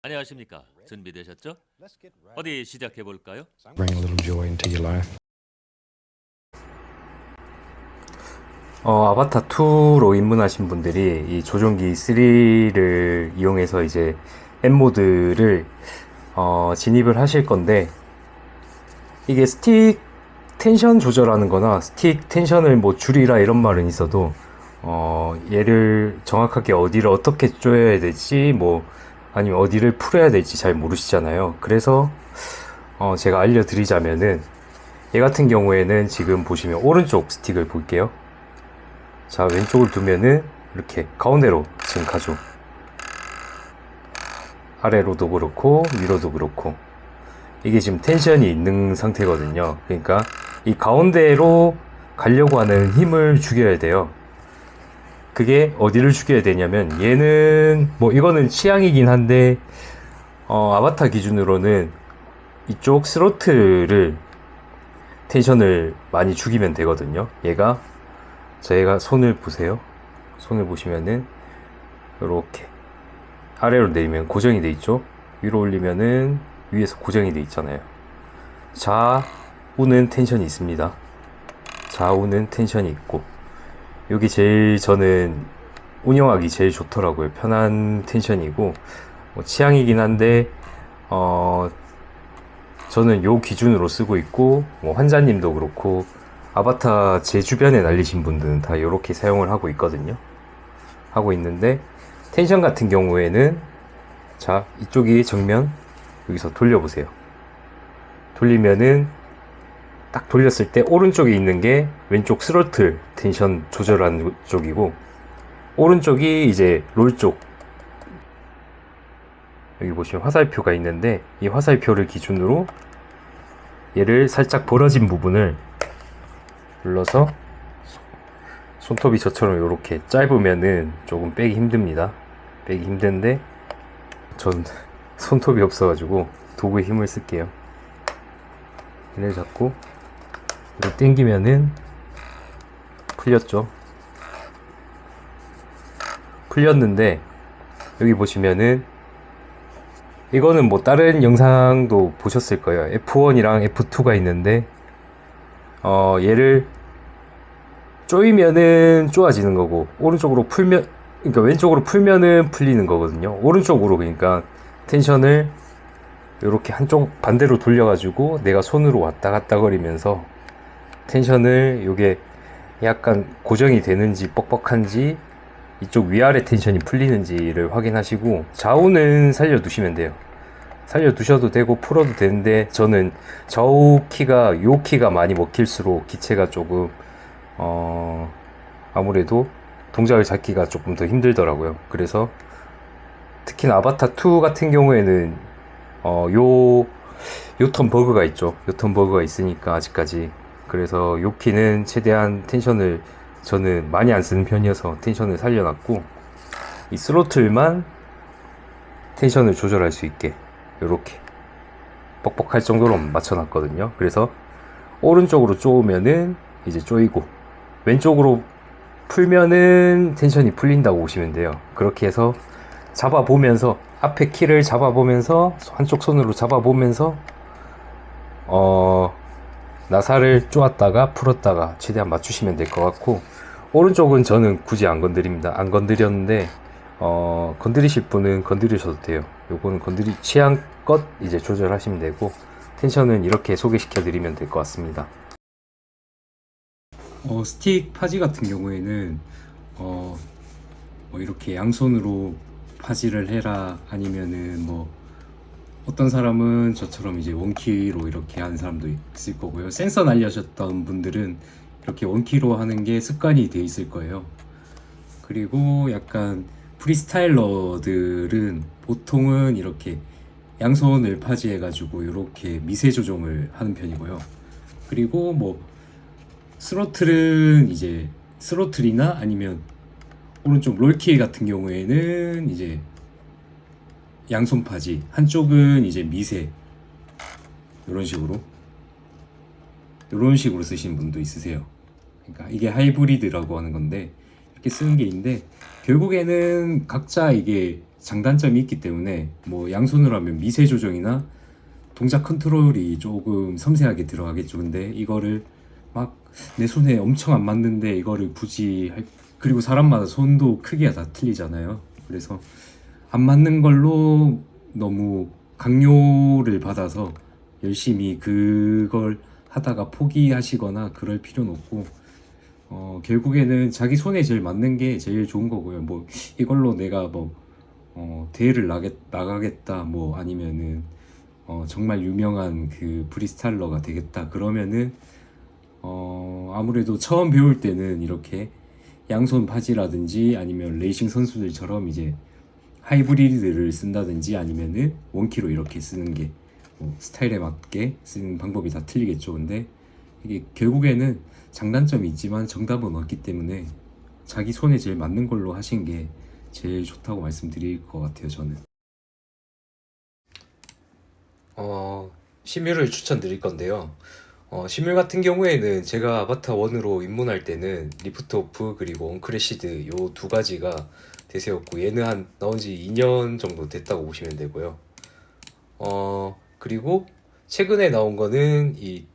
안녕하십니까? 준비되셨죠? 어디 시작해 볼까요? Bring a little joy into your life. 아바타 2로 입문하신 분들이 이 조종기 3를 이용해서 이제 M모드를 진입을 하실 건데, 이게 스틱 텐션 조절하는 거나 스틱 텐션을 뭐 줄이라 이런 말은 있어도 얘를 정확하게 어디를 어떻게 조여야 될지 뭐 아니면 어디를 풀어야 될지 잘 모르시잖아요. 그래서 제가 알려드리자면은, 얘 같은 경우에는 지금 보시면 오른쪽 스틱을 볼게요. 자, 왼쪽을 두면은 이렇게 가운데로 지금 가죠. 아래로도 그렇고 위로도 그렇고, 이게 지금 텐션이 있는 상태거든요. 그러니까 이 가운데로 가려고 하는 힘을 죽여야 돼요. 그게 어디를 죽여야 되냐면, 얘는 뭐 이거는 취향이긴 한데 아바타 기준으로는 이쪽 스로틀을 텐션을 많이 죽이면 되거든요. 얘가 손을 보세요. 손을 보시면은 이렇게 아래로 내리면 고정이 돼 있죠. 위로 올리면은 위에서 고정이 돼 있잖아요. 좌우는 텐션이 있습니다. 좌우는 텐션이 있고, 여기 제일 저는 운영하기 제일 좋더라고요. 편한 텐션이고, 뭐 취향이긴 한데 저는 요 기준으로 쓰고 있고, 뭐 환자님도 그렇고 아바타 제 주변에 날리신 분들은 다 이렇게 사용을 하고 있거든요. 하고 있는데, 텐션 같은 경우에는 자, 이쪽이 정면, 여기서 돌려보세요. 돌리면은 딱 돌렸을 때 오른쪽에 있는 게 왼쪽 스로틀 텐션 조절하는 쪽이고, 오른쪽이 이제 롤 쪽, 여기 보시면 화살표가 있는데, 이 화살표를 기준으로 얘를 살짝 벌어진 부분을 눌러서, 손톱이 저처럼 이렇게 짧으면은 조금 빼기 힘듭니다. 빼기 힘든데 전 손톱이 없어가지고 도구에 힘을 쓸게요. 얘를 잡고 이렇게 당기면은 풀렸죠. 풀렸는데, 여기 보시면은 이거는 뭐 다른 영상도 보셨을 거예요. F1이랑 F2가 있는데 얘를 조이면은 쪼아지는 거고, 오른쪽으로 풀면, 그러니까 왼쪽으로 풀면은 풀리는 거거든요. 오른쪽으로, 그러니까 텐션을 이렇게 한쪽 반대로 돌려가지고 내가 손으로 왔다 갔다 거리면서 텐션을, 요게 약간 고정이 되는지 뻑뻑한지 이쪽 위아래 텐션이 풀리는지를 확인하시고, 좌우는 살려두시면 돼요. 살려두셔도 되고 풀어도 되는데, 저는 좌우 키가, 요 키가 많이 먹힐수록 기체가 조금 아무래도 동작을 잡기가 조금 더 힘들더라고요. 그래서 특히나 아바타 2 같은 경우에는 요턴 버그가 있죠. 요턴 버그가 있으니까 아직까지. 그래서 요 키는 최대한 텐션을 저는 많이 안 쓰는 편이어서 텐션을 살려놨고, 이 스로틀만 텐션을 조절할 수 있게 요렇게 뻑뻑할 정도로 맞춰놨거든요. 그래서 오른쪽으로 쪼으면은 이제 쪼이고, 왼쪽으로 풀면은 텐션이 풀린다고 보시면 돼요. 그렇게 해서 잡아보면서, 앞에 키를 잡아보면서, 한쪽 손으로 잡아보면서 나사를 쪼았다가 풀었다가 최대한 맞추시면 될 것 같고, 오른쪽은 저는 굳이 안 건드립니다. 안 건드렸는데 건드리실 분은 건드리셔도 돼요. 요거는 취향껏 이제 조절하시면 되고, 텐션은 이렇게 소개시켜 드리면 될 것 같습니다. 스틱 파지 같은 경우에는 뭐 이렇게 양손으로 파지를 해라, 아니면은 뭐 어떤 사람은 저처럼 이제 원키로 이렇게 하는 사람도 있을 거고요. 센서 날려셨던 분들은 이렇게 원키로 하는 게 습관이 돼 있을 거예요. 그리고 약간 프리스타일러들은 보통은 이렇게 양손을 파지해 가지고 이렇게 미세 조정을 하는 편이고요. 그리고 뭐 스로틀은 이제 스로틀이나 아니면 오른쪽 롤키 같은 경우에는 이제 양손 파지, 한쪽은 이제 미세, 이런 식으로 쓰시는 분도 있으세요. 그러니까 이게 하이브리드라고 하는 건데, 이렇게 쓰는 게 있는데, 결국에는 각자 이게 장단점이 있기 때문에 뭐 양손으로 하면 미세 조정이나 동작 컨트롤이 조금 섬세하게 들어가겠죠. 근데 이거를 막 내 손에 엄청 안 맞는데 이거를 굳이 그리고 사람마다 손도 크기가 다 틀리잖아요. 그래서 안 맞는 걸로 너무 강요를 받아서 열심히 그걸 하다가 포기하시거나 그럴 필요는 없고, 결국에는 자기 손에 제일 맞는 게 제일 좋은 거고요. 뭐 이걸로 내가 뭐 대회를 나가겠다, 뭐 아니면은 정말 유명한 그 프리스타일러가 되겠다 그러면은 아무래도 처음 배울 때는 이렇게 양손 바지라든지 아니면 레이싱 선수들처럼 이제 하이브리드를 쓴다든지 아니면은 원키로 이렇게 쓰는 게 스타일에 맞게 쓰는 방법이 다 틀리겠죠. 근데 이게 결국에는 장단점이 있지만 정답은 없기 때문에 자기 손에 제일 맞는 걸로 하신 게 제일 좋다고 말씀드릴 것 같아요, 저는. 시뮬을 추천드릴 건데요. 시뮬 같은 경우에는 제가 아바타 1으로 입문할 때는 리프트 오프 그리고 언크래시드 요 두 가지가 대세였고, 얘는 나온 지 2년 정도 됐다고 보시면 되고요. 그리고 최근에 나온 거는 이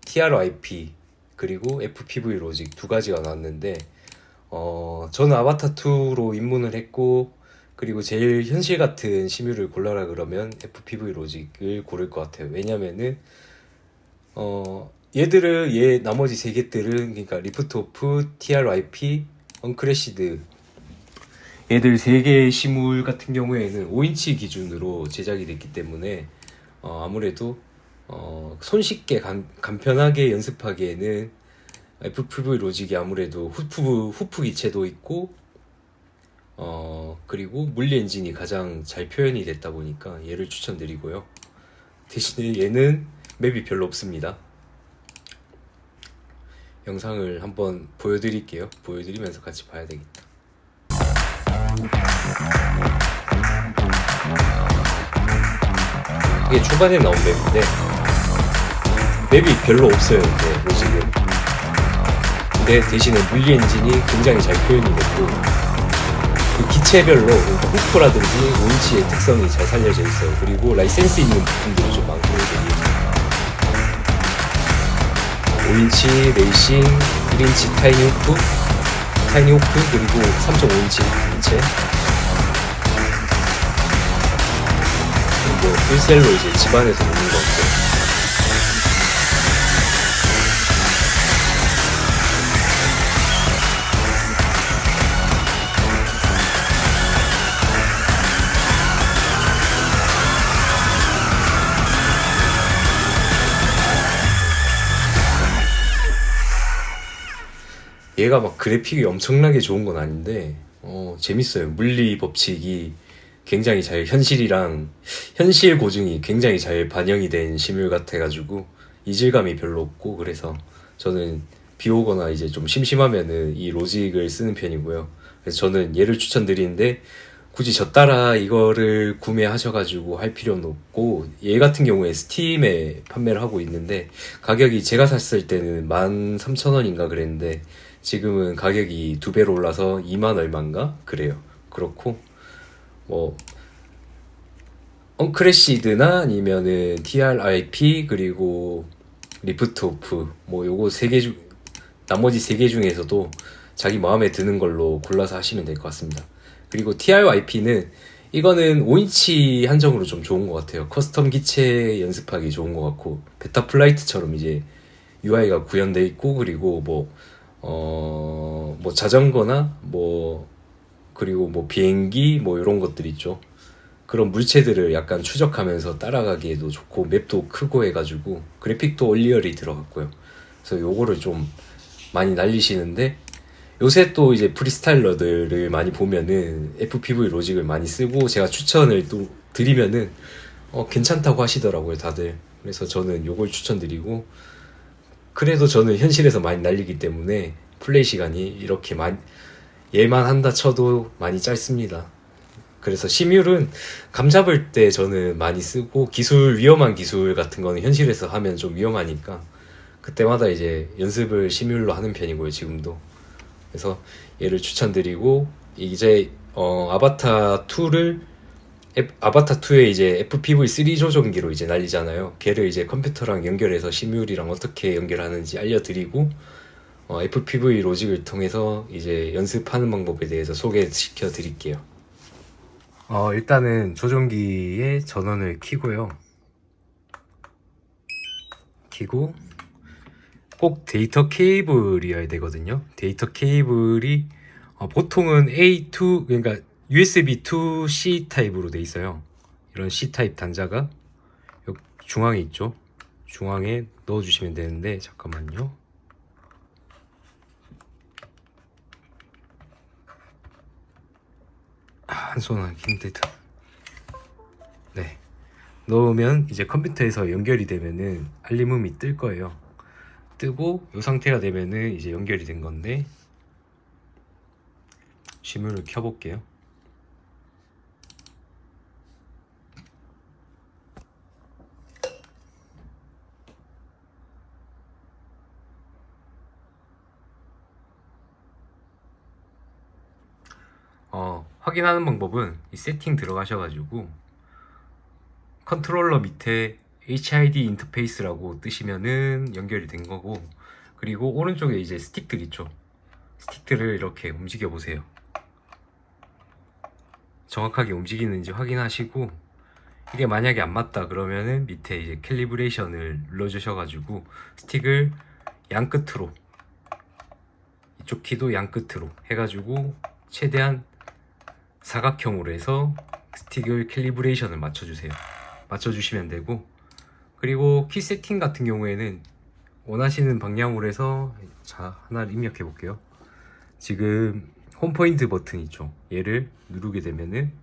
TRIP 그리고 FPV 로직 두 가지가 나왔는데, 저는 아바타 2로 입문을 했고, 그리고 제일 현실 같은 시뮬을 골라라 그러면 FPV 로직을 고를 것 같아요. 왜냐면은 얘 나머지 세 개들은, 그러니까 리프트 오프, TRIP, 언크래시드, 얘들 세 개의 시물 같은 경우에는 5인치 기준으로 제작이 됐기 때문에 아무래도 손쉽게 간편하게 연습하기에는 FPV 로직이 아무래도 후프 기체도 있고 그리고 물리 엔진이 가장 잘 표현이 됐다 보니까 얘를 추천드리고요. 대신에 얘는 맵이 별로 없습니다. 영상을 한번 보여드릴게요. 보여드리면서 같이 봐야 되겠다. 이게 초반에 나온 맵인데 맵이 별로 없어요. 이제 로직은. 근데 대신에 물리 엔진이 굉장히 잘 표현이 됐고, 그 기체별로 후프라든지 5인치의 특성이 잘 살려져 있어요. 그리고 라이센스 있는 부품들이 좀 많고, 5인치 레이싱, 1인치 타이니 호프, 그리고 3.5인치 기체, 그리고 풀셀로 이제 집안에서 먹는 것 같고, 얘가 막 그래픽이 엄청나게 좋은 건 아닌데 재밌어요. 물리 법칙이 굉장히 잘 현실 고증이 굉장히 잘 반영이 된 시뮬 같아가지고 이질감이 별로 없고, 그래서 저는 비 오거나 이제 좀 심심하면은 이 로직을 쓰는 편이고요. 그래서 저는 얘를 추천드리는데, 굳이 저 따라 이거를 구매하셔가지고 할 필요는 없고, 얘 같은 경우에 스팀에 판매를 하고 있는데 가격이 제가 샀을 때는 13,000원인가 그랬는데 지금은 가격이 2배로 올라서 2만 얼마인가 그래요. 그렇고 뭐 언크래시드나 아니면은 TRIP 그리고 리프트 오프 뭐 요거 나머지 세 개 중에서도 자기 마음에 드는 걸로 골라서 하시면 될 것 같습니다. 그리고 TRIP는 이거는 5인치 한정으로 좀 좋은 것 같아요. 커스텀 기체 연습하기 좋은 것 같고, 베타 플라이트처럼 이제 UI가 구현돼 있고, 그리고 뭐 자전거나 그리고 비행기 이런 것들 있죠. 그런 물체들을 약간 추적하면서 따라가기에도 좋고, 맵도 크고 해가지고 그래픽도 얼리얼이 들어갔고요. 그래서 요거를 좀 많이 날리시는데, 요새 또 이제 프리스타일러들을 많이 보면은 FPV 로직을 많이 쓰고, 제가 추천을 또 드리면은 괜찮다고 하시더라고요, 다들. 그래서 저는 요걸 추천드리고, 그래도 저는 현실에서 많이 날리기 때문에 플레이 시간이 이렇게 얘만 한다 쳐도 많이 짧습니다. 그래서 시뮬은 감 잡을 때 저는 많이 쓰고, 위험한 기술 같은 거는 현실에서 하면 좀 위험하니까 그때마다 이제 연습을 시뮬로 하는 편이고요, 지금도. 그래서 얘를 추천드리고, 이제 아바타 2를 아바타 2에 이제 FPV3 조종기로 이제 날리잖아요. 걔를 이제 컴퓨터랑 연결해서 시뮬이랑 어떻게 연결하는지 알려드리고 FPV 로직을 통해서 이제 연습하는 방법에 대해서 소개시켜 드릴게요. 일단은 조종기의 전원을 켜고요. 켜고 꼭 데이터 케이블이어야 되거든요. 데이터 케이블이 보통은 A2 그러니까 USB 2C 타입으로 돼 있어요. 이런 C 타입 단자가 여기 중앙에 있죠. 중앙에 넣어 주시면 되는데 잠깐만요. 한 손 하기 힘들다. 네, 넣으면 이제 컴퓨터에서 연결이 되면은 알림음이 뜰 거예요. 뜨고 이 상태가 되면은 이제 연결이 된 건데 시뮬을 켜볼게요. 확인하는 방법은 이 세팅 들어가셔가지고 컨트롤러 밑에 HID 인터페이스라고 뜨시면은 연결이 된 거고, 그리고 오른쪽에 이제 스틱들 있죠. 스틱들을 이렇게 움직여 보세요. 정확하게 움직이는지 확인하시고, 이게 만약에 안 맞다 그러면은 밑에 이제 캘리브레이션을 눌러 주셔가지고 스틱을 양 끝으로, 이쪽 키도 양 끝으로 해가지고 최대한 사각형으로 해서 스틱을 캘리브레이션을 맞춰주세요. 맞춰주시면 되고, 그리고 키 세팅 같은 경우에는 원하시는 방향으로 해서, 자, 하나를 입력해 볼게요. 지금 홈 포인트 버튼 있죠. 얘를 누르게 되면은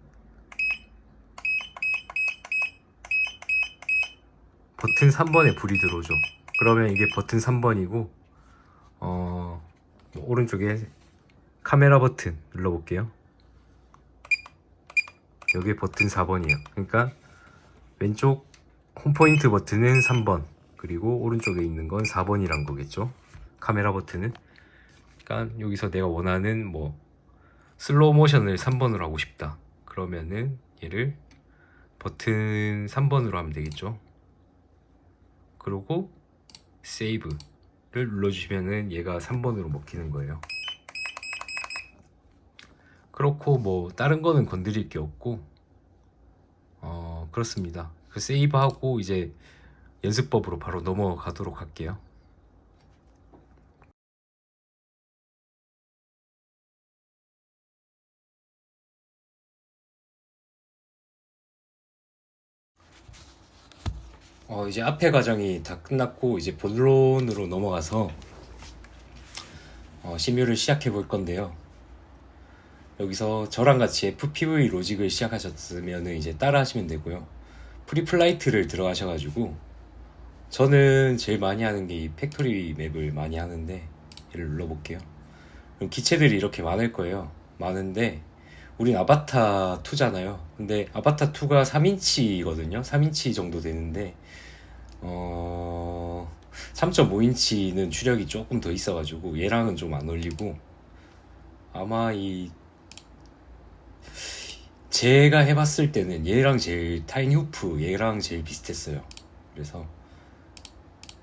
버튼 3번에 불이 들어오죠. 그러면 이게 버튼 3번이고 오른쪽에 카메라 버튼 눌러볼게요. 여기 버튼 4번이에요. 그러니까 왼쪽 홈포인트 버튼은 3번, 그리고 오른쪽에 있는 건 4번이란 거겠죠. 카메라 버튼은. 그러니까 여기서 내가 원하는 뭐 슬로우 모션을 3번으로 하고 싶다 그러면은 얘를 버튼 3번으로 하면 되겠죠. 그리고 세이브를 눌러주시면은 얘가 3번으로 먹히는 거예요. 그렇고 뭐 다른 거는 건드릴 게 없고 그렇습니다. 그 세이브하고 이제 연습법으로 바로 넘어가도록 할게요. 이제 앞에 과정이 다 끝났고 이제 본론으로 넘어가서 시뮬을 시작해 볼 건데요. 여기서 저랑 같이 FPV 로직을 시작하셨으면 이제 따라 하시면 되고요. 프리플라이트를 들어가셔가지고, 저는 제일 많이 하는 게 이 팩토리 맵을 많이 하는데, 얘를 눌러볼게요. 그럼 기체들이 이렇게 많을 거예요. 많은데 우린 아바타 2잖아요. 근데 아바타 2가 3인치거든요 3인치 정도 되는데 3.5인치는 추력이 조금 더 있어가지고 얘랑은 좀 안 어울리고, 아마 제가 해봤을 때는 얘랑 제일 타인후프 얘랑 제일 비슷했어요. 그래서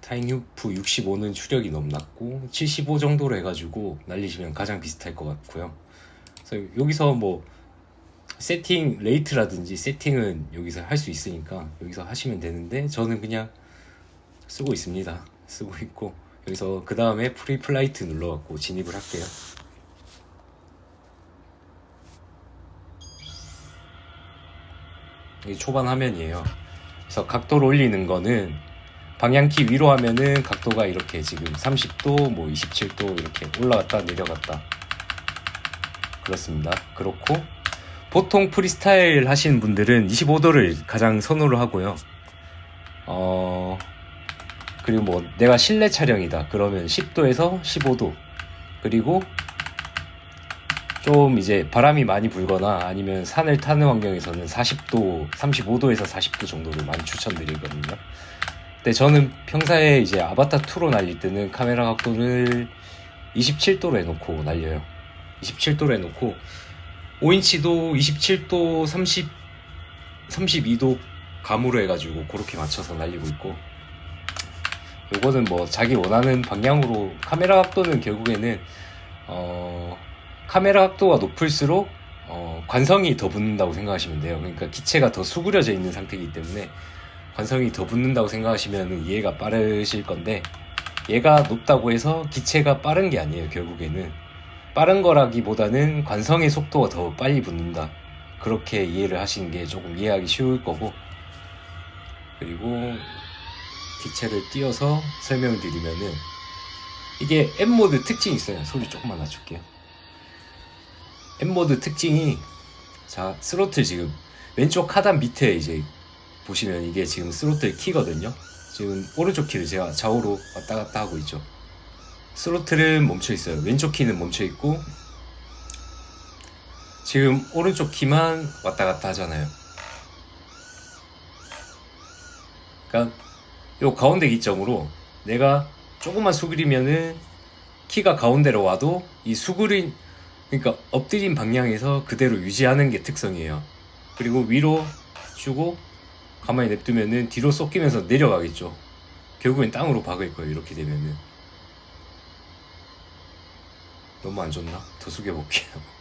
타인후프 65는 추력이 너무 낮고 75 정도로 해가지고 날리시면 가장 비슷할 것 같고요. 그래서 여기서 뭐 세팅 레이트라든지 세팅은 여기서 할 수 있으니까 여기서 하시면 되는데, 저는 그냥 쓰고 있습니다. 쓰고 있고, 여기서 그 다음에 프리플라이트 눌러갖고 진입을 할게요. 이게 초반 화면이에요. 그래서 각도를 올리는 거는 방향키 위로 하면은 각도가 이렇게 지금 30도, 뭐 27도 이렇게 올라갔다 내려갔다 그렇습니다. 그렇고 보통 프리스타일 하시는 분들은 25도를 가장 선호를 하고요. 그리고 뭐 내가 실내 촬영이다 그러면 10도에서 15도, 그리고 좀 이제 바람이 많이 불거나 아니면 산을 타는 환경에서는 40도, 35도에서 40도 정도를 많이 추천드리거든요. 근데 저는 평소에 이제 아바타 2로 날릴 때는 카메라 각도를 27도로 해놓고 날려요. 27도로 해놓고 5인치도 27도, 32도 감으로 해가지고 그렇게 맞춰서 날리고 있고, 요거는 뭐 자기 원하는 방향으로 카메라 각도는 결국에는 카메라 각도가 높을수록 관성이 더 붙는다고 생각하시면 돼요. 그러니까 기체가 더 수그려져 있는 상태이기 때문에 관성이 더 붙는다고 생각하시면 이해가 빠르실 건데, 얘가 높다고 해서 기체가 빠른 게 아니에요. 결국에는 빠른 거라기보다는 관성의 속도가 더 빨리 붙는다, 그렇게 이해를 하시는 게 조금 이해하기 쉬울 거고, 그리고 기체를 띄워서 설명드리면은, 이게 M모드 특징이 있어요. 소리 조금만 낮출게요. M모드 특징이, 자, 스로틀 지금 왼쪽 하단 밑에 이제 보시면 이게 지금 스로틀 키거든요. 지금 오른쪽 키를 제가 좌우로 왔다 갔다 하고 있죠. 스로틀은 멈춰 있어요. 왼쪽 키는 멈춰 있고, 지금 오른쪽 키만 왔다 갔다 하잖아요. 그러니까 요 가운데 기점으로 내가 조금만 수그리면은 키가 가운데로 와도 이 수그린, 그러니까 엎드린 방향에서 그대로 유지하는 게 특성이에요. 그리고 위로 주고 가만히 냅두면은 뒤로 쏟기면서 내려가겠죠. 결국엔 땅으로 박을 거예요. 이렇게 되면은. 너무 안 좋나? 더 숙여볼게요.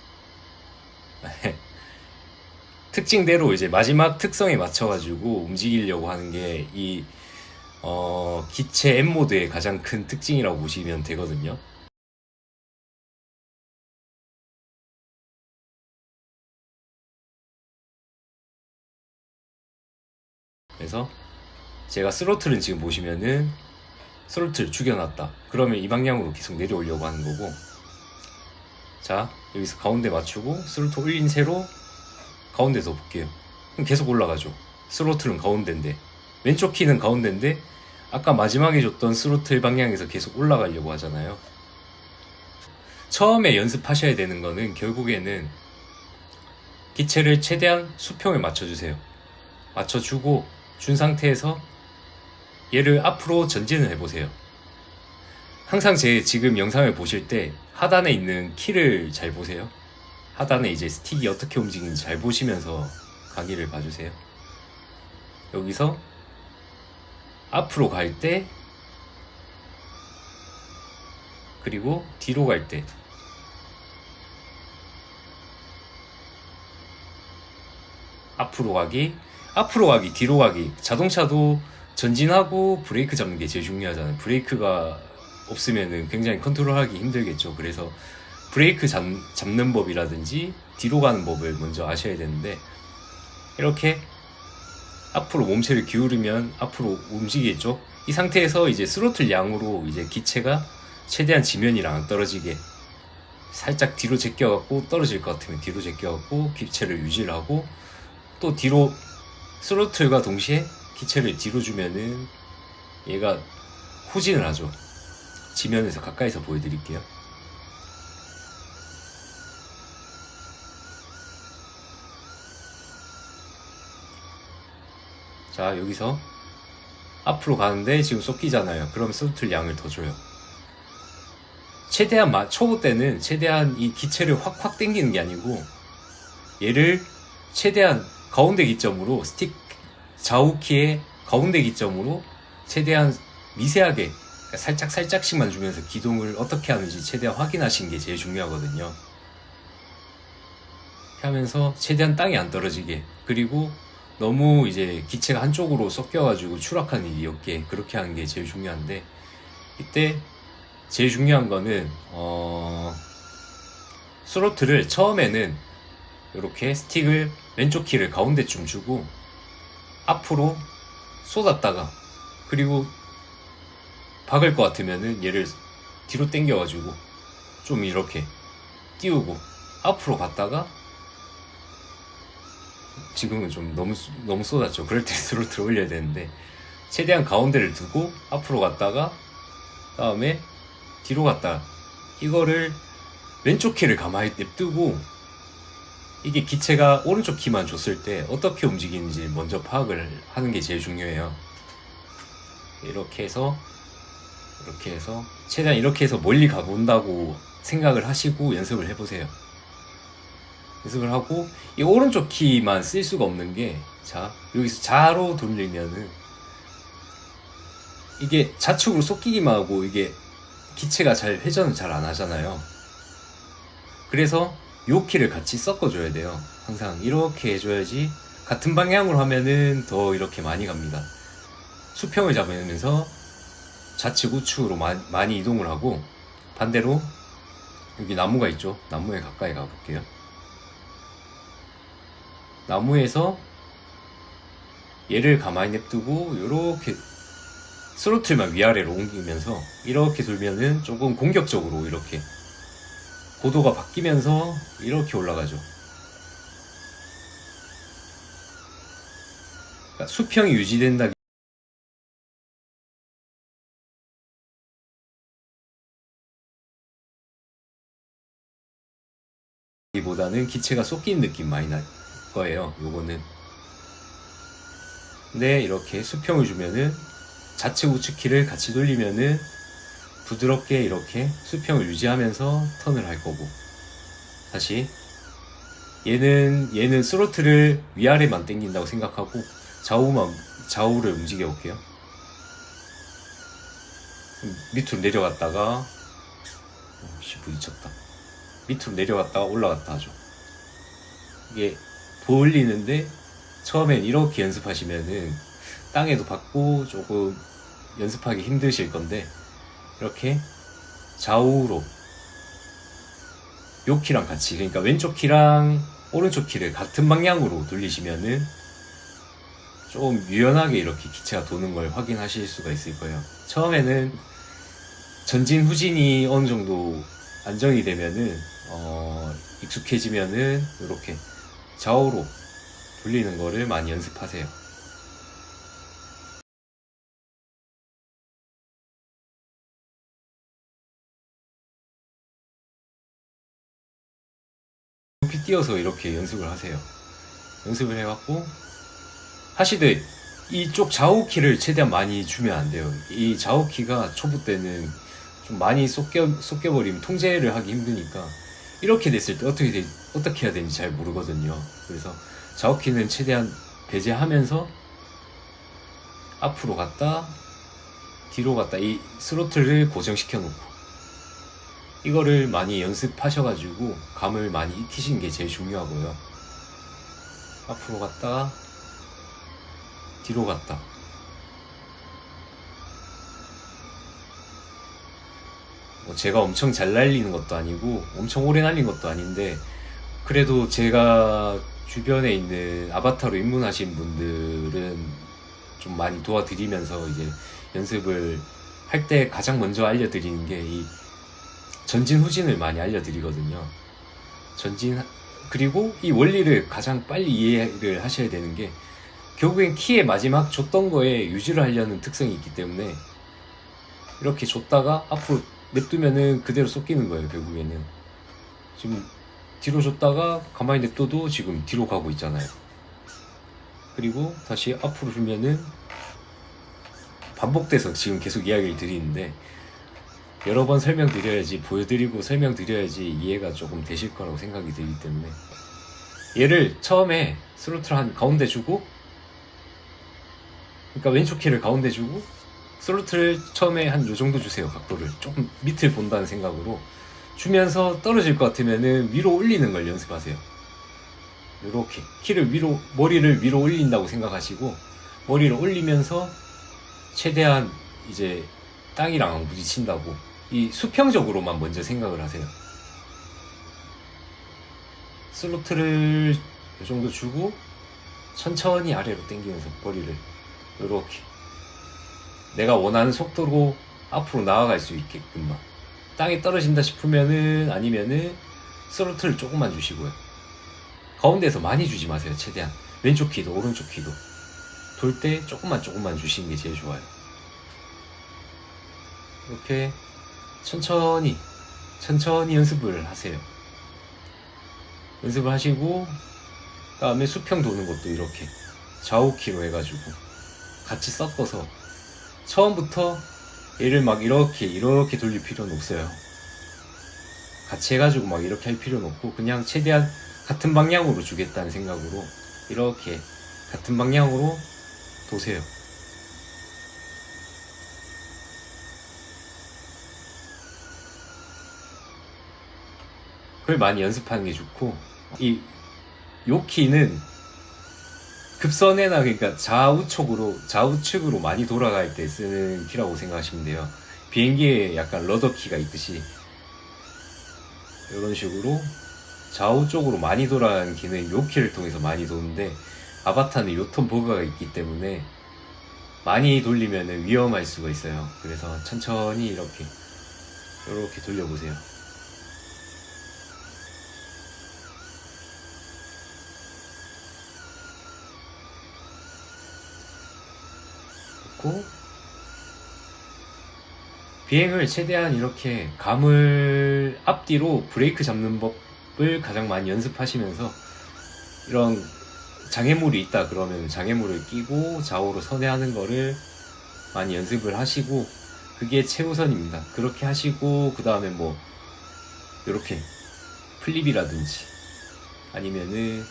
특징대로 이제 마지막 특성에 맞춰가지고 움직이려고 하는 게 이 기체 M모드의 가장 큰 특징이라고 보시면 되거든요. 그래서 제가 스로틀은 지금 보시면은 스로틀 죽여놨다, 그러면 이 방향으로 계속 내려오려고 하는 거고, 자, 여기서 가운데 맞추고 스로틀 올린 채로 가운데 더 볼게요. 그럼 계속 올라가죠. 스로틀은 가운데인데, 왼쪽 키는 가운데인데 아까 마지막에 줬던 스로틀 방향에서 계속 올라가려고 하잖아요. 처음에 연습하셔야 되는 거는 결국에는 기체를 최대한 수평을 맞춰주세요. 맞춰주고 준 상태에서 얘를 앞으로 전진을 해보세요. 항상 제 지금 영상을 보실 때 하단에 있는 키를 잘 보세요. 하단에 이제 스틱이 어떻게 움직이는지 잘 보시면서 강의를 봐주세요. 여기서 앞으로 갈 때, 그리고 뒤로 갈 때, 앞으로 가기, 뒤로 가기. 자동차도 전진하고 브레이크 잡는 게 제일 중요하잖아요. 브레이크가 없으면은 굉장히 컨트롤하기 힘들겠죠. 그래서 브레이크 잡는 법이라든지 뒤로 가는 법을 먼저 아셔야 되는데, 이렇게 앞으로 몸체를 기울이면 앞으로 움직이겠죠. 이 상태에서 이제 스로틀 양으로 이제 기체가 최대한 지면이랑 안 떨어지게 살짝 뒤로 제껴갖고, 떨어질 것 같으면 뒤로 제껴갖고 기체를 유지를 하고, 또 뒤로 스로틀과 동시에 기체를 뒤로 주면은 얘가 후진을 하죠. 지면에서 가까이서 보여드릴게요. 자, 여기서 앞으로 가는데 지금 쏟기잖아요. 그럼 스로틀 양을 더 줘요. 최대한 초보 때는 최대한 이 기체를 확 당기는 게 아니고, 얘를 최대한 가운데 기점으로, 스틱 좌우 키의 가운데 기점으로 최대한 미세하게, 그러니까 살짝씩만 주면서 기동을 어떻게 하는지 최대한 확인하시는 게 제일 중요하거든요. 이렇게 하면서 최대한 땅이 안 떨어지게, 그리고 너무 이제 기체가 한쪽으로 섞여가지고 추락하는 일이 없게 그렇게 하는 게 제일 중요한데, 이때 제일 중요한 거는 스로틀을 처음에는 이렇게 스틱을 왼쪽 키를 가운데쯤 주고 앞으로 쏟았다가, 그리고 박을 것 같으면은 얘를 뒤로 당겨가지고 좀 이렇게 띄우고 앞으로 갔다가, 지금은 좀 너무 쏟았죠. 그럴 때 스로틀 올려야 되는데, 최대한 가운데를 두고 앞으로 갔다가 다음에 뒤로 갔다, 이거를 왼쪽 키를 가만히 냅두고, 이게 기체가 오른쪽 키만 줬을 때 어떻게 움직이는지 먼저 파악을 하는 게 제일 중요해요. 이렇게 해서 최대한 이렇게 해서 멀리 가본다고 생각을 하시고 연습을 해보세요. 연습을 하고, 이 오른쪽 키만 쓸 수가 없는 게, 자, 여기서 좌로 돌리면은 이게 좌측으로 쏟기기만 하고 이게 기체가 잘 회전을 잘 안 하잖아요. 그래서 요 키를 같이 섞어줘야 돼요. 항상 이렇게 해줘야지 같은 방향으로 하면은 더 이렇게 많이 갑니다. 수평을 잡으면서 좌측 우측으로 많이 이동을 하고, 반대로 여기 나무가 있죠. 나무에 가까이 가볼게요. 나무에서 얘를 가만히 냅두고 이렇게 스로틀만 위아래로 옮기면서 이렇게 돌면은 조금 공격적으로 이렇게 고도가 바뀌면서 이렇게 올라가죠. 그러니까 수평이 유지된다 보다는 기체가 쏟기는 느낌 많이 날 거예요. 요거는. 근데 이렇게 수평을 주면은 좌측 우측 키를 같이 돌리면은 부드럽게 이렇게 수평을 유지하면서 턴을 할 거고, 다시 얘는 스로틀을 위아래만 당긴다고 생각하고 좌우를 움직여 볼게요. 밑으로 내려갔다가 부딪혔다. 밑으로 내려갔다가 올라갔다 하죠. 이게 돌리는데 처음엔 이렇게 연습하시면은 땅에도 받고 조금 연습하기 힘드실 건데, 이렇게 좌우로 요 키랑 같이, 그러니까 왼쪽 키랑 오른쪽 키를 같은 방향으로 돌리시면은 좀 유연하게 이렇게 기체가 도는 걸 확인하실 수가 있을 거예요. 처음에는 전진 후진이 어느 정도 안정이 되면은 익숙해지면은 이렇게 좌우로 돌리는 거를 많이 연습하세요. 높이 띄어서 이렇게 연습을 하세요. 연습을 해갖고 하시되 이쪽 좌우 키를 최대한 많이 주면 안 돼요. 이 좌우 키가 초보 때는 좀 많이 쏟겨버리면 통제를 하기 힘드니까, 이렇게 됐을 때 어떻게 해야 되는지 잘 모르거든요. 그래서 좌우 키는 최대한 배제하면서 앞으로 갔다 뒤로 갔다 이 스로틀을 고정시켜 놓고, 이거를 많이 연습하셔가지고 감을 많이 익히시는 게 제일 중요하고요. 앞으로 갔다 뒤로 갔다. 뭐 제가 엄청 잘 날리는 것도 아니고 엄청 오래 날린 것도 아닌데, 그래도 제가 주변에 있는 아바타로 입문하신 분들은 좀 많이 도와드리면서 이제 연습을 할 때 가장 먼저 알려드리는 게 이 전진 후진을 많이 알려드리거든요. 그리고 이 원리를 가장 빨리 이해를 하셔야 되는 게, 결국엔 키의 마지막 줬던 거에 유지를 하려는 특성이 있기 때문에 이렇게 줬다가 앞으로 냅두면은 그대로 쏟기는 거예요. 결국에는 지금 뒤로 줬다가 가만히 냅둬도 지금 뒤로 가고 있잖아요. 그리고 다시 앞으로 주면은 반복돼서 지금 계속 이야기를 드리는데, 여러 번 설명드려야지, 보여드리고 설명드려야지 이해가 조금 되실 거라고 생각이 들기 때문에, 얘를 처음에 스로틀 한 가운데 주고, 그러니까 왼쪽 키를 가운데 주고 스로틀을 처음에 한 요 정도 주세요. 각도를 조금 밑을 본다는 생각으로 주면서 떨어질 것 같으면은 위로 올리는 걸 연습하세요. 이렇게 키를 위로, 머리를 위로 올린다고 생각하시고 머리를 올리면서 최대한 이제 땅이랑 안 부딪힌다고, 이 수평적으로만 먼저 생각을 하세요. 스로틀을 이 정도 주고 천천히 아래로 당기면서 머리를 이렇게 내가 원하는 속도로 앞으로 나아갈 수 있게끔만. 땅에 떨어진다 싶으면은, 아니면은 스로틀을 조금만 주시고요. 가운데에서 많이 주지 마세요. 최대한 왼쪽 키도 오른쪽 키도 돌 때 조금만 주시는 게 제일 좋아요. 이렇게 천천히 연습을 하세요. 연습을 하시고, 다음에 수평 도는 것도 이렇게 좌우 키로 해가지고 같이 섞어서, 처음부터 얘를 막 이렇게 돌릴 필요는 없어요. 같이 해가지고 막 이렇게 할 필요는 없고, 그냥 최대한 같은 방향으로 주겠다는 생각으로 이렇게 같은 방향으로 도세요. 그걸 많이 연습하는 게 좋고, 요 키는 급선회나 그러니까 좌우측으로 많이 돌아갈 때 쓰는 키라고 생각하시면 돼요. 비행기에 약간 러더 키가 있듯이 이런 식으로 좌우 쪽으로 많이 돌아가는 키는 요 키를 통해서 많이 도는데, 아바타는 요턴 버그가 있기 때문에 많이 돌리면 위험할 수가 있어요. 그래서 천천히 이렇게 돌려보세요. 그리고 비행을 최대한 이렇게 감을 앞뒤로 브레이크 잡는 법을 가장 많이 연습하시면서, 이런 장애물이 있다 그러면 장애물을 끼고 좌우로 선회하는 거를 많이 연습을 하시고, 그게 최우선입니다. 그렇게 하시고 그 다음에 뭐 이렇게 플립이라든지 아니면은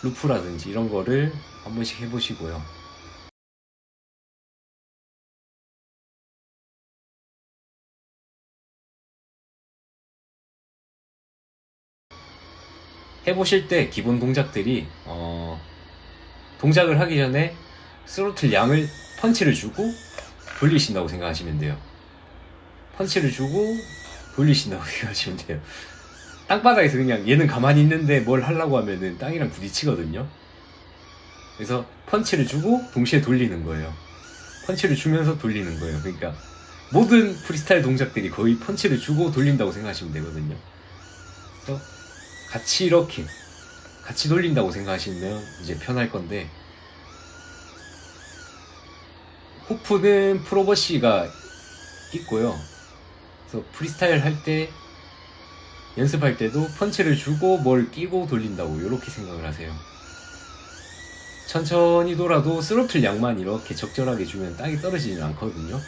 루프라든지 이런 거를 한 번씩 해보시고요. 해보실 때 기본 동작들이 동작을 하기 전에 스로틀 양을 펀치를 주고 돌리신다고 생각하시면 돼요. 펀치를 주고 돌리신다고 생각하시면 돼요. 땅바닥에서 그냥 얘는 가만히 있는데 뭘 하려고 하면은 땅이랑 부딪히거든요. 그래서 펀치를 주고 동시에 돌리는 거예요. 펀치를 주면서 돌리는 거예요. 그러니까 모든 프리스타일 동작들이 거의 펀치를 주고 돌린다고 생각하시면 되거든요. 그래서 같이 이렇게 같이 돌린다고 생각하시면 이제 편할 건데, 호프는 프로버시가 있고요. 그래서 프리스타일 할 때, 연습할 때도 펀치를 주고 뭘 끼고 돌린다고 이렇게 생각을 하세요. 천천히 돌아도 스로틀 양만 이렇게 적절하게 주면 땅이 떨어지지는 않거든요.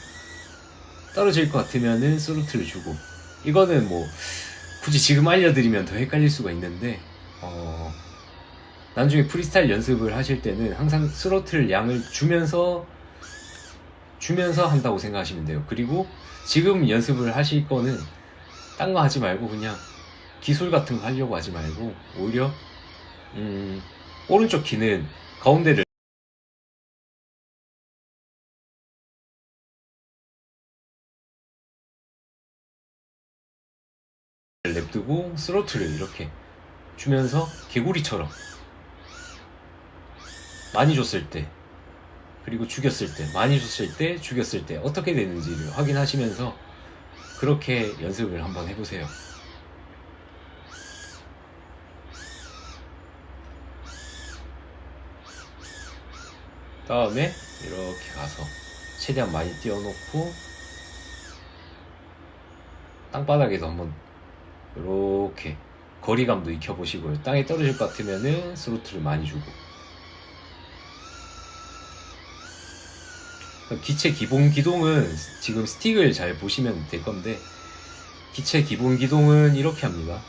떨어질 것 같으면은 스로틀을 주고, 이거는 뭐 굳이 지금 알려드리면 더 헷갈릴 수가 있는데, 나중에 프리스타일 연습을 하실 때는 항상 스로틀 양을 주면서 한다고 생각하시면 돼요. 그리고 지금 연습을 하실 거는 딴 거 하지 말고 그냥 기술 같은 거 하려고 하지 말고, 오히려 오른쪽 키는 가운데를 냅두고 스로틀을 이렇게 주면서 개구리처럼 많이 줬을 때, 그리고 죽였을 때, 많이 줬을 때, 죽였을 때 어떻게 되는지를 확인하시면서 그렇게 연습을 한번 해보세요. 다음에 이렇게 가서 최대한 많이 띄워놓고 땅바닥에서 한번 이렇게 거리감도 익혀보시고요. 땅에 떨어질 것 같으면은 스로틀을 많이 주고, 기체 기본 기동은 지금 스틱을 잘 보시면 될 건데, 기체 기본 기동은 이렇게 합니다.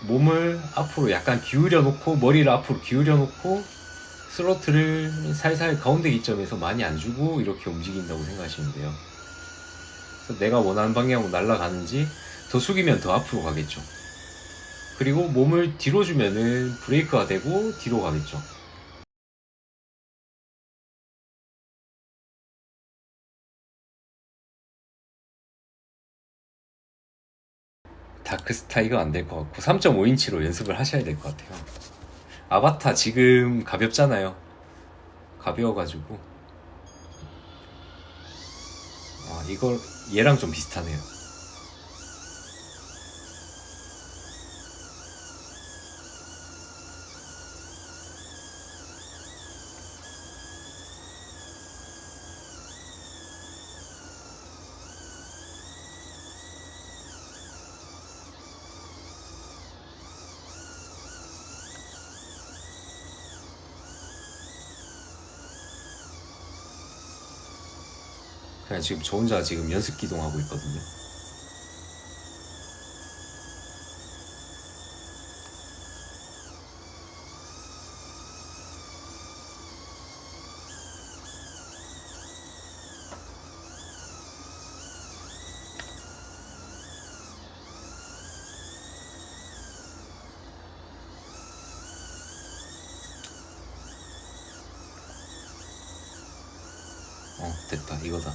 몸을 앞으로 약간 기울여 놓고, 머리를 앞으로 기울여 놓고, 스로틀을 살살 가운데 기점에서 많이 안 주고 이렇게 움직인다고 생각하시면 돼요. 그래서 내가 원하는 방향으로 날아가는지, 더 숙이면 더 앞으로 가겠죠. 그리고 몸을 뒤로 주면은 브레이크가 되고 뒤로 가겠죠. 다크스타이가 안 될 것 같고 3.5인치로 연습을 하셔야 될 것 같아요. 아바타 지금 가볍잖아요. 가벼워가지고 이걸 얘랑 좀 비슷하네요. 그냥 지금 저 혼자 지금 연습 기동하고 있거든요. 됐다. 이거다.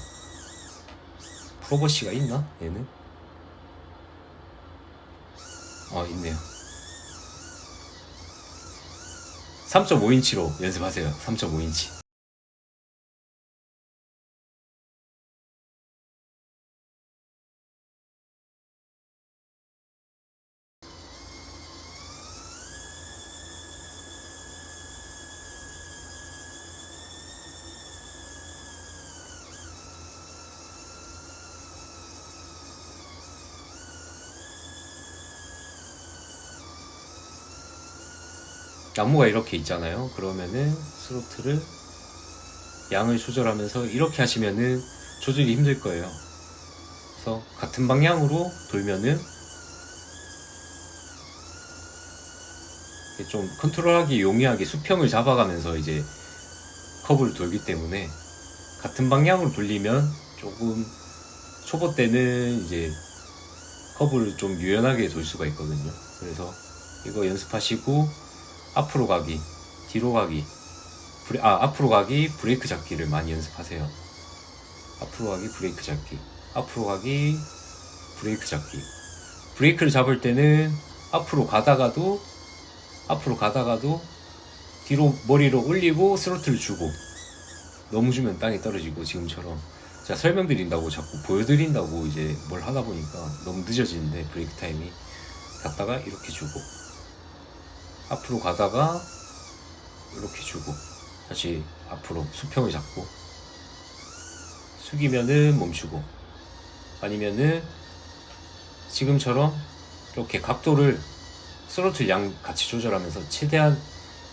프로버시가 있나? 얘는? 있네요. 3.5인치로 연습하세요. 3.5인치. 나무가 이렇게 있잖아요. 그러면은 스로틀을 양을 조절하면서 이렇게 하시면은 조절이 힘들 거예요. 그래서 같은 방향으로 돌면은 좀 컨트롤하기 용이하게 수평을 잡아가면서 이제 커브를 돌기 때문에 같은 방향으로 돌리면 조금 초보 때는 이제 커브를 좀 유연하게 돌 수가 있거든요. 그래서 이거 연습하시고 앞으로 가기, 뒤로 가기, 앞으로 가기, 브레이크 잡기를 많이 연습하세요. 앞으로 가기, 브레이크 잡기, 앞으로 가기, 브레이크 잡기. 브레이크를 잡을 때는 앞으로 가다가도 뒤로 머리를 올리고 스로틀을 주고, 너무 주면 땅에 떨어지고, 지금처럼 제가 설명드린다고 자꾸 보여드린다고 이제 뭘 하다 보니까 너무 늦어지는데, 브레이크 타임이 갔다가 이렇게 주고, 앞으로 가다가 이렇게 주고, 다시 앞으로 수평을 잡고, 숙이면은 멈추고, 아니면은 지금처럼 이렇게 각도를 스로틀 양 같이 조절하면서 최대한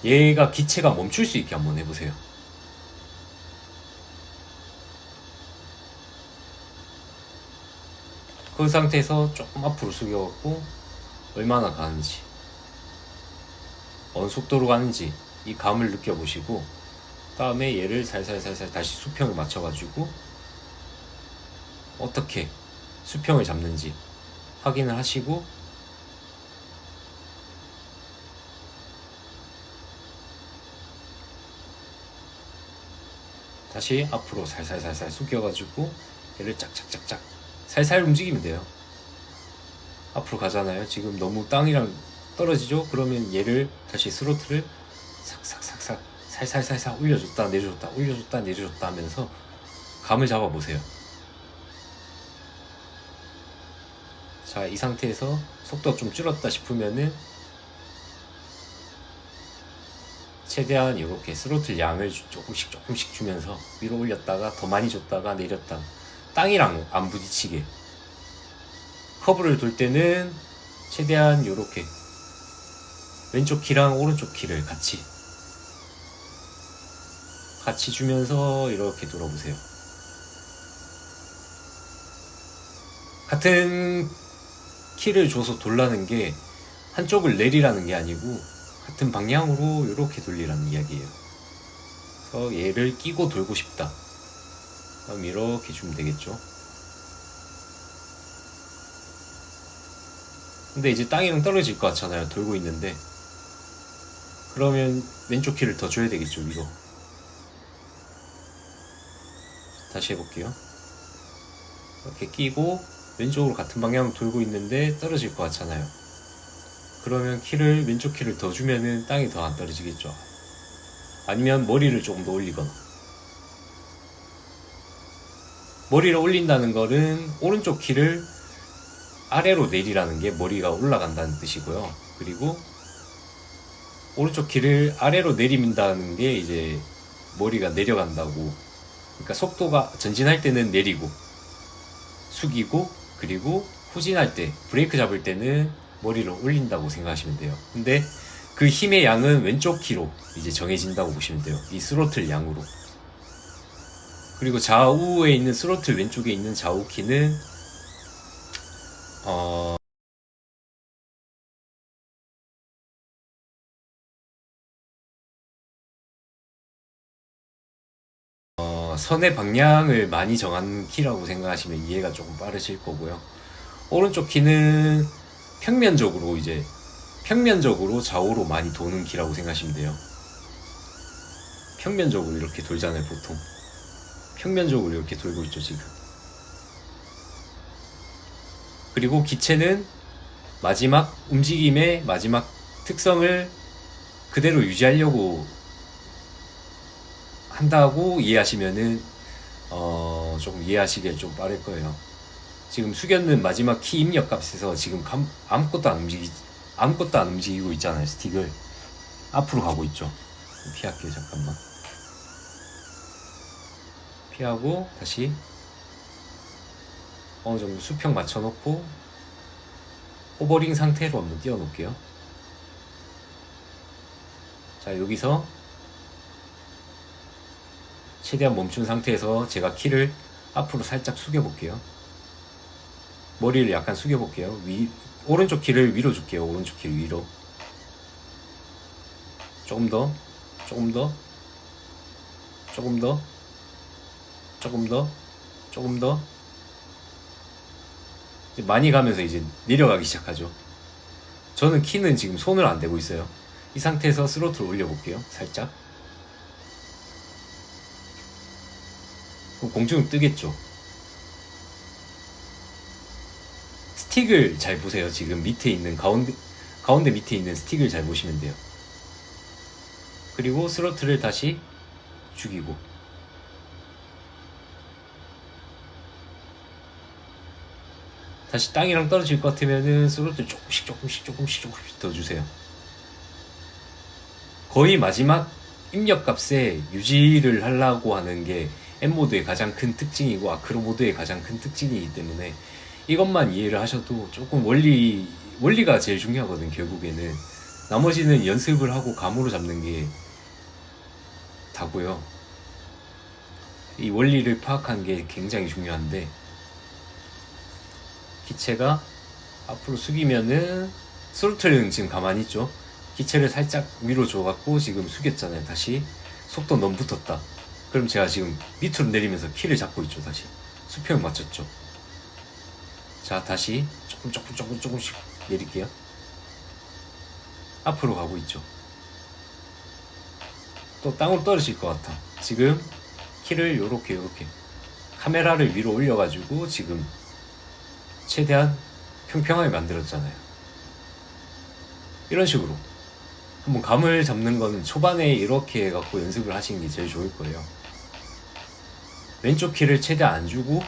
얘가 기체가 멈출 수 있게 한번 해보세요. 그 상태에서 조금 앞으로 숙여갖고 얼마나 가는지, 어느 속도로 가는지 이 감을 느껴보시고, 다음에 얘를 살살살살 다시 수평을 맞춰가지고 어떻게 수평을 잡는지 확인을 하시고, 다시 앞으로 살살살살 숙여가지고 얘를 짝짝짝짝 살살 움직이면 돼요. 앞으로 가잖아요. 지금 너무 땅이랑 떨어지죠? 그러면 얘를 다시 스로틀을 삭삭삭삭 살살살살 올려줬다 내려줬다 올려줬다 내려줬다 하면서 감을 잡아보세요. 자, 이 상태에서 속도가 좀 줄었다 싶으면은 최대한 이렇게 스로틀 양을 조금씩 주면서 위로 올렸다가 더 많이 줬다가 내렸다가 땅이랑 안 부딪히게, 커브를 돌 때는 최대한 이렇게 왼쪽 키랑 오른쪽 키를 같이 주면서 이렇게 돌아보세요. 같은 키를 줘서 돌라는 게 한쪽을 내리라는 게 아니고 같은 방향으로 이렇게 돌리라는 이야기예요. 그래서 얘를 끼고 돌고 싶다. 그럼 이렇게 주면 되겠죠. 근데 이제 땅이랑 떨어질 것 같잖아요. 돌고 있는데. 그러면 왼쪽 키를 더 줘야 되겠죠, 위로. 다시 해볼게요. 이렇게 끼고 왼쪽으로 같은 방향으로 돌고 있는데 떨어질 것 같잖아요. 그러면 왼쪽 키를 더 주면은 땅이 더 안 떨어지겠죠. 아니면 머리를 조금 더 올리거나. 머리를 올린다는 거는 오른쪽 키를 아래로 내리라는 게 머리가 올라간다는 뜻이고요. 그리고 오른쪽 키를 아래로 내린다는 게 이제 머리가 내려간다고. 그러니까 속도가 전진할 때는 내리고 숙이고, 그리고 후진할 때 브레이크 잡을 때는 머리를 올린다고 생각하시면 돼요. 근데 그 힘의 양은 왼쪽 키로 이제 정해진다고 보시면 돼요. 이 스로틀 양으로. 그리고 좌우에 있는 스로틀 왼쪽에 있는 좌우 키는 선의 방향을 많이 정한 키라고 생각하시면 이해가 조금 빠르실 거고요. 오른쪽 키는 평면적으로 좌우로 많이 도는 키라고 생각하시면 돼요. 평면적으로 이렇게 돌잖아요, 보통. 평면적으로 이렇게 돌고 있죠 지금. 그리고 기체는 마지막 움직임의 마지막 특성을 그대로 유지하려고 한다고 이해하시면은 조금 이해하시기에 좀 빠를 거예요. 지금 숙였는 마지막 키 입력 값에서 지금 아무것도 안 움직이고 있잖아요. 스틱을 앞으로 가고 있죠. 피할게요. 잠깐만. 피하고 다시 어느 정도 수평 맞춰놓고 호버링 상태로 한번 띄워 놓을게요. 자, 여기서 최대한 멈춘 상태에서 제가 키를 앞으로 살짝 숙여 볼게요. 머리를 약간 숙여 볼게요. 오른쪽 키를 위로 줄게요. 오른쪽 키를 위로. 조금 더, 조금 더, 조금 더, 조금 더, 조금 더. 이제 많이 가면서 이제 내려가기 시작하죠. 저는 키는 지금 손을 안 대고 있어요. 이 상태에서 스로틀 올려볼게요. 살짝. 그럼 공중은 뜨겠죠. 스틱을 잘 보세요. 지금 밑에 있는 가운데 밑에 있는 스틱을 잘 보시면 돼요. 그리고 스로틀을 다시 죽이고 다시 땅이랑 떨어질 것 같으면은 스로틀 조금씩 더 주세요. 거의 마지막 입력값에 유지를 하려고 하는 게 M모드의 가장 큰 특징이고 아크로 모드의 가장 큰 특징이기 때문에 이것만 이해를 하셔도 조금 원리가 제일 중요하거든. 결국에는 나머지는 연습을 하고 감으로 잡는 게 다고요. 이 원리를 파악하는 게 굉장히 중요한데 기체가 앞으로 숙이면은 스로틀은 지금 가만히 있죠. 기체를 살짝 위로 줘갖고 지금 숙였잖아요. 다시 속도 너무 붙었다. 그럼 제가 지금 밑으로 내리면서 키를 잡고 있죠. 다시 수평 맞췄죠. 자, 다시 조금씩 내릴게요. 앞으로 가고 있죠. 또 땅으로 떨어질 것 같아. 지금 키를 요렇게 카메라를 위로 올려가지고 지금 최대한 평평하게 만들었잖아요. 이런 식으로 한번 감을 잡는 거는 초반에 이렇게 해갖고 연습을 하시는 게 제일 좋을 거예요. 왼쪽 키를 최대한 안 주고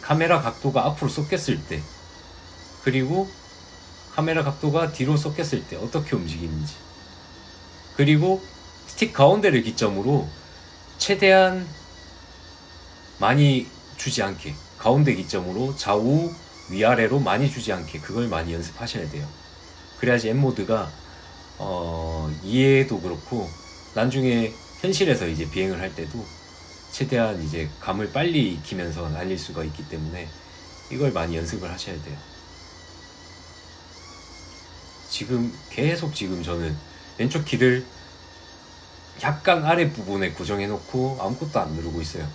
카메라 각도가 앞으로 쏠겼을 때 그리고 카메라 각도가 뒤로 쏠겼을 때 어떻게 움직이는지 그리고 스틱 가운데를 기점으로 최대한 많이 주지 않게 가운데 기점으로 좌우 위아래로 많이 주지 않게 그걸 많이 연습하셔야 돼요. 그래야지 M모드가 이해도 그렇고 나중에 현실에서 이제 비행을 할 때도 최대한 이제 감을 빨리 익히면서 날릴 수가 있기 때문에 이걸 많이 연습을 하셔야 돼요. 지금 계속 저는 왼쪽 키를 약간 아랫부분에 고정해 놓고 아무것도 안 누르고 있어요.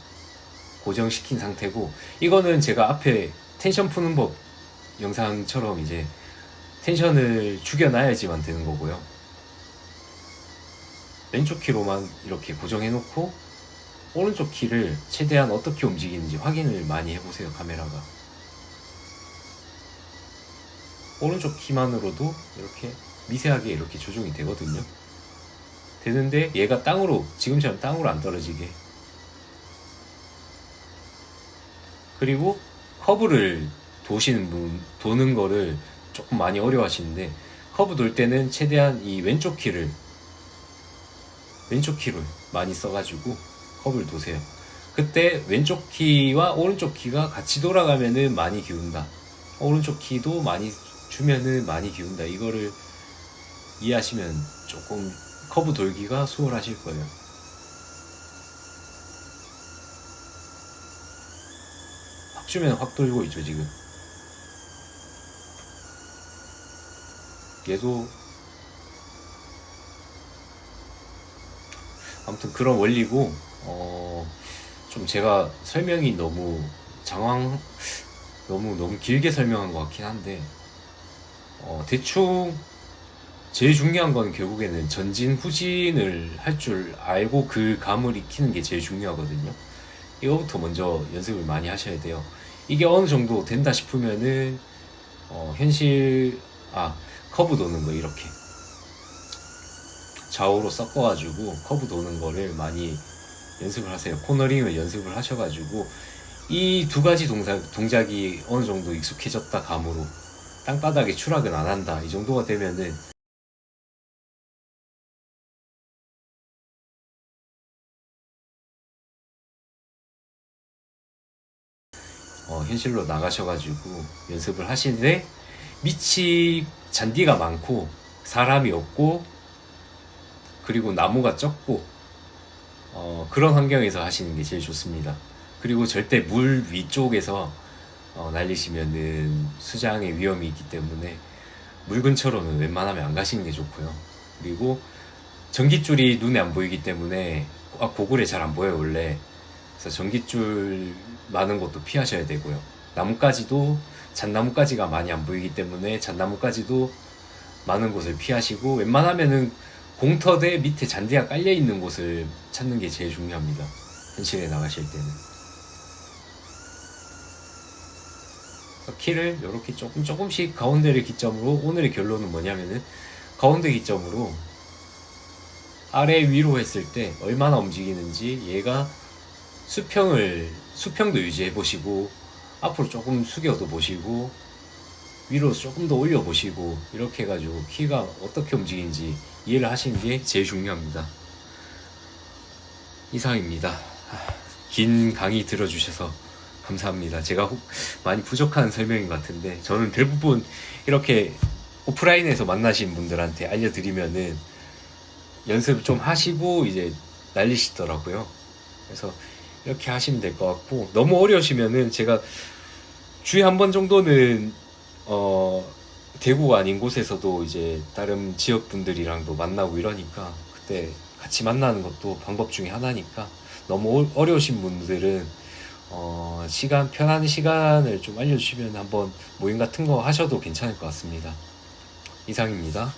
고정시킨 상태고 이거는 제가 앞에 텐션 푸는 법 영상처럼 이제 텐션을 죽여놔야지만 되는 거고요. 왼쪽 키로만 이렇게 고정해 놓고 오른쪽 키를 최대한 어떻게 움직이는지 확인을 많이 해보세요. 카메라가 오른쪽 키만으로도 이렇게 미세하게 이렇게 조정이 되거든요. 되는데 얘가 땅으로 지금처럼 땅으로 안 떨어지게 그리고 커브를 도는 거를 조금 많이 어려워하시는데 커브 돌 때는 최대한 이 왼쪽 키를 많이 써가지고 커브를 도세요. 그때 왼쪽 키와 오른쪽 키가 같이 돌아가면은 많이 기운다. 오른쪽 키도 많이 주면은 많이 기운다. 이거를 이해하시면 조금 커브 돌기가 수월하실 거예요. 확 주면 확 돌고 있죠 지금. 얘도 아무튼 그런 원리고 좀 제가 설명이 너무 길게 설명한 것 같긴 한데 대충 제일 중요한 건 결국에는 전진 후진을 할 줄 알고 그 감을 익히는 게 제일 중요하거든요. 이거부터 먼저 연습을 많이 하셔야 돼요. 이게 어느 정도 된다 싶으면은 커브 도는 거 이렇게 좌우로 섞어가지고 커브 도는 거를 많이 연습을 하세요. 코너링을 연습을 하셔가지고 이 두 가지 동작이 어느 정도 익숙해졌다 감으로 땅바닥에 추락은 안 한다 이 정도가 되면은 현실로 나가셔가지고 연습을 하시는데 밑이 잔디가 많고 사람이 없고 그리고 나무가 적고 그런 환경에서 하시는 게 제일 좋습니다. 그리고 절대 물 위쪽에서 날리시면은 수장의 위험이 있기 때문에 물 근처로는 웬만하면 안 가시는 게 좋고요. 그리고 전깃줄이 눈에 안 보이기 때문에 고글에 잘 안 보여요 원래. 그래서 전깃줄 많은 곳도 피하셔야 되고요. 나뭇가지도 잣나뭇가지가 많이 안 보이기 때문에 잣나뭇가지도 많은 곳을 피하시고 웬만하면은 공터대 밑에 잔디가 깔려 있는 곳을 찾는 게 제일 중요합니다. 현실에 나가실 때는. 키를 이렇게 조금씩 가운데를 기점으로 오늘의 결론은 뭐냐면은 가운데 기점으로 아래 위로 했을 때 얼마나 움직이는지 얘가 수평도 유지해 보시고 앞으로 조금 숙여도 보시고 위로 조금 더 올려 보시고 이렇게 해가지고 키가 어떻게 움직이는지 이해를 하시는 게 제일 중요합니다. 이상입니다. 긴 강의 들어주셔서 감사합니다. 제가 많이 부족한 설명인 것 같은데 저는 대부분 이렇게 오프라인에서 만나신 분들한테 알려드리면은 연습 좀 하시고 이제 날리시더라고요. 그래서 이렇게 하시면 될 것 같고 너무 어려우시면은 제가 주에 한 번 정도는 대구가 아닌 곳에서도 이제 다른 지역 분들이랑도 만나고 이러니까 그때 같이 만나는 것도 방법 중에 하나니까 너무 어려우신 분들은 편한 시간을 좀 알려주시면 한번 모임 같은 거 하셔도 괜찮을 것 같습니다. 이상입니다.